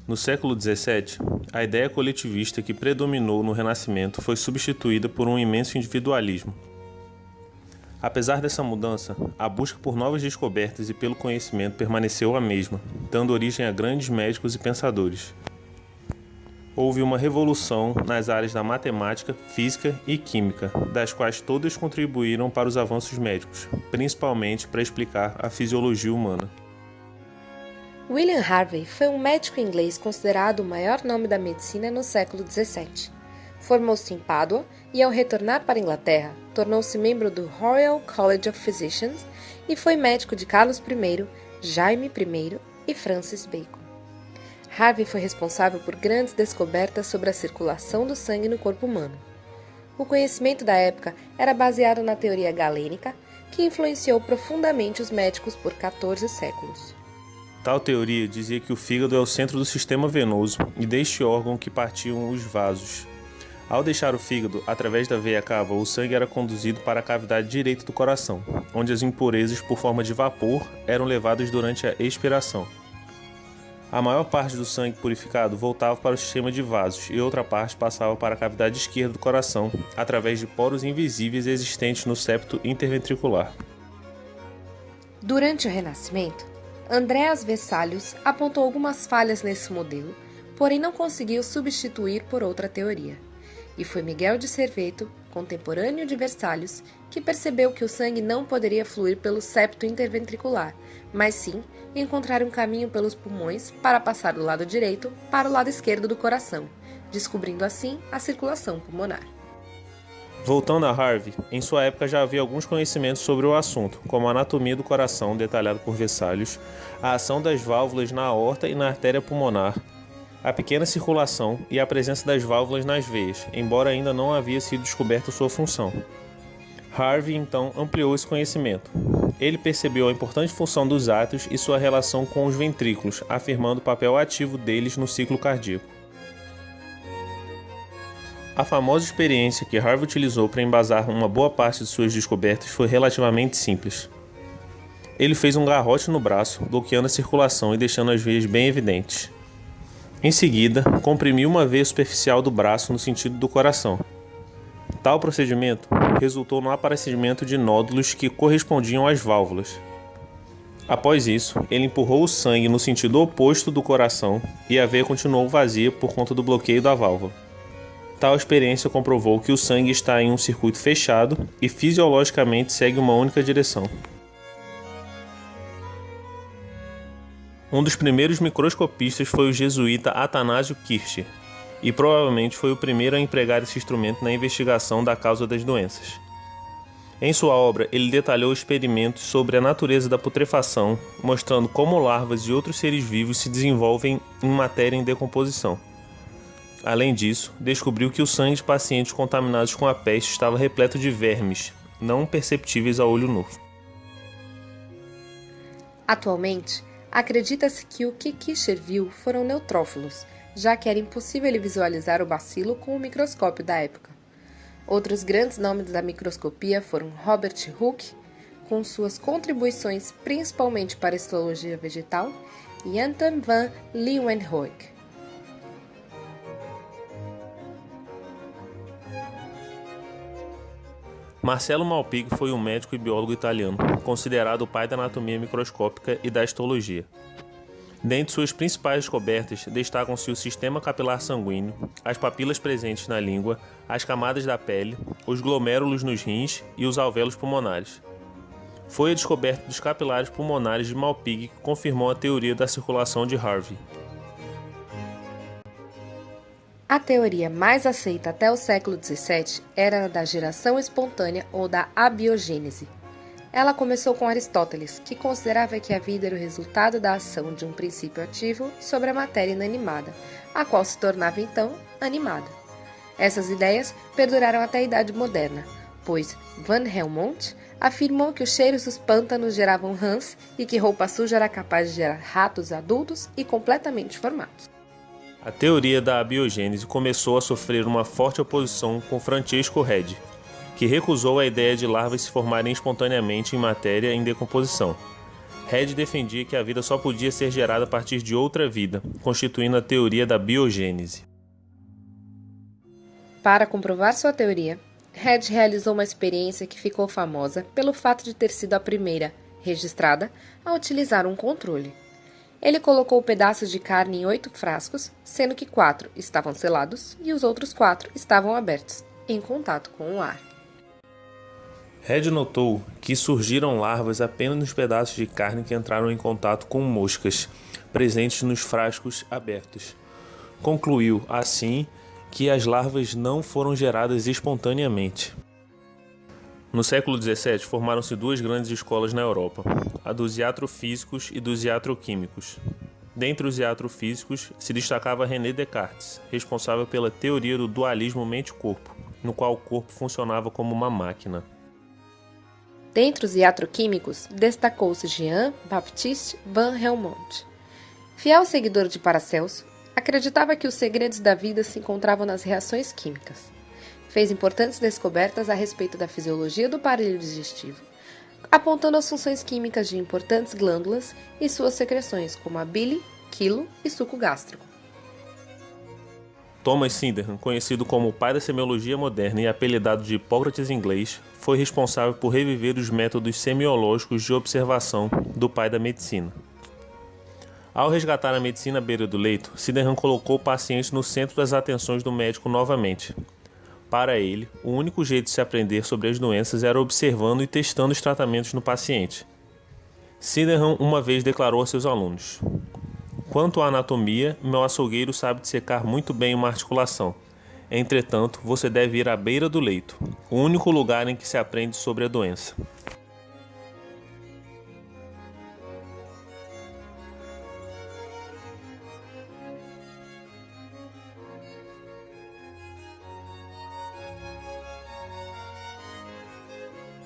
No século XVII, a ideia coletivista que predominou no Renascimento foi substituída por um imenso individualismo. Apesar dessa mudança, a busca por novas descobertas e pelo conhecimento permaneceu a mesma, dando origem a grandes médicos e pensadores. Houve uma revolução nas áreas da matemática, física e química, das quais todas contribuíram para os avanços médicos, principalmente para explicar a fisiologia humana. William Harvey foi um médico inglês considerado o maior nome da medicina no século XVII. Formou-se em Pádua e, ao retornar para a Inglaterra, tornou-se membro do Royal College of Physicians e foi médico de Carlos I, Jaime I e Francis Bacon. Harvey foi responsável por grandes descobertas sobre a circulação do sangue no corpo humano. O conhecimento da época era baseado na teoria galênica, que influenciou profundamente os médicos por 14 séculos. Tal teoria dizia que o fígado é o centro do sistema venoso e deste órgão que partiam os vasos. Ao deixar o fígado, através da veia cava, o sangue era conduzido para a cavidade direita do coração, onde as impurezas, por forma de vapor, eram levadas durante a expiração. A maior parte do sangue purificado voltava para o sistema de vasos e outra parte passava para a cavidade esquerda do coração, através de poros invisíveis existentes no septo interventricular. Durante o Renascimento, Andreas Vesalius apontou algumas falhas nesse modelo, porém não conseguiu substituir por outra teoria. E foi Miguel de Serveto, contemporâneo de Vesalius, que percebeu que o sangue não poderia fluir pelo septo interventricular, mas sim encontrar um caminho pelos pulmões para passar do lado direito para o lado esquerdo do coração, descobrindo assim a circulação pulmonar. Voltando a Harvey, em sua época já havia alguns conhecimentos sobre o assunto, como a anatomia do coração, detalhado por Vesalius, a ação das válvulas na aorta e na artéria pulmonar, a pequena circulação e a presença das válvulas nas veias, embora ainda não havia sido descoberta sua função. Harvey, então, ampliou esse conhecimento. Ele percebeu a importante função dos átrios e sua relação com os ventrículos, afirmando o papel ativo deles no ciclo cardíaco. A famosa experiência que Harvey utilizou para embasar uma boa parte de suas descobertas foi relativamente simples. Ele fez um garrote no braço, bloqueando a circulação e deixando as veias bem evidentes. Em seguida, comprimiu uma veia superficial do braço no sentido do coração. Tal procedimento resultou no aparecimento de nódulos que correspondiam às válvulas. Após isso, ele empurrou o sangue no sentido oposto do coração e a veia continuou vazia por conta do bloqueio da válvula. Tal experiência comprovou que o sangue está em um circuito fechado e fisiologicamente segue uma única direção. Um dos primeiros microscopistas foi o jesuíta Athanásio Kircher, e provavelmente foi o primeiro a empregar esse instrumento na investigação da causa das doenças. Em sua obra, ele detalhou experimentos sobre a natureza da putrefação, mostrando como larvas e outros seres vivos se desenvolvem em matéria em decomposição. Além disso, descobriu que o sangue de pacientes contaminados com a peste estava repleto de vermes, não perceptíveis a olho nu. Atualmente, acredita-se que o que Kircher viu foram neutrófilos, já que era impossível ele visualizar o bacilo com o microscópio da época. Outros grandes nomes da microscopia foram Robert Hooke, com suas contribuições principalmente para a histologia vegetal, e Anton van Leeuwenhoek. Marcello Malpighi foi um médico e biólogo italiano, considerado o pai da anatomia microscópica e da histologia. Dentre suas principais descobertas, destacam-se o sistema capilar sanguíneo, as papilas presentes na língua, as camadas da pele, os glomérulos nos rins e os alvéolos pulmonares. Foi a descoberta dos capilares pulmonares de Malpighi que confirmou a teoria da circulação de Harvey. A teoria mais aceita até o século XVII era a da geração espontânea ou da abiogênese. Ela começou com Aristóteles, que considerava que a vida era o resultado da ação de um princípio ativo sobre a matéria inanimada, a qual se tornava então animada. Essas ideias perduraram até a Idade Moderna, pois Van Helmont afirmou que os cheiros dos pântanos geravam rãs e que roupa suja era capaz de gerar ratos adultos e completamente formados. A teoria da abiogênese começou a sofrer uma forte oposição com Francesco Redi, que recusou a ideia de larvas se formarem espontaneamente em matéria em decomposição. Red defendia que a vida só podia ser gerada a partir de outra vida, constituindo a teoria da biogênese. Para comprovar sua teoria, Red realizou uma experiência que ficou famosa pelo fato de ter sido a primeira, registrada, a utilizar um controle. Ele colocou pedaços de carne em 8 frascos, sendo que 4 estavam selados e os outros 4 estavam abertos, em contato com o ar. Red notou que surgiram larvas apenas nos pedaços de carne que entraram em contato com moscas, presentes nos frascos abertos. Concluiu, assim, que as larvas não foram geradas espontaneamente. No século XVII, formaram-se 2 grandes escolas na Europa, a dos iatrofísicos e dos iatroquímicos. Dentre os iatrofísicos, se destacava René Descartes, responsável pela teoria do dualismo mente-corpo, no qual o corpo funcionava como uma máquina. Dentre os iatroquímicos, destacou-se Jean-Baptiste van Helmont. Fiel seguidor de Paracelso, acreditava que os segredos da vida se encontravam nas reações químicas. Fez importantes descobertas a respeito da fisiologia do aparelho digestivo, apontando as funções químicas de importantes glândulas e suas secreções, como a bile, quilo e suco gástrico. Thomas Sydenham, conhecido como o pai da semiologia moderna e apelidado de Hipócrates inglês, foi responsável por reviver os métodos semiológicos de observação do pai da medicina. Ao resgatar a medicina à beira do leito, Sydenham colocou o paciente no centro das atenções do médico novamente. Para ele, o único jeito de se aprender sobre as doenças era observando e testando os tratamentos no paciente. Sydenham uma vez declarou a seus alunos: "Quanto à anatomia, meu açougueiro sabe dissecar muito bem uma articulação. Entretanto, você deve ir à beira do leito, o único lugar em que se aprende sobre a doença."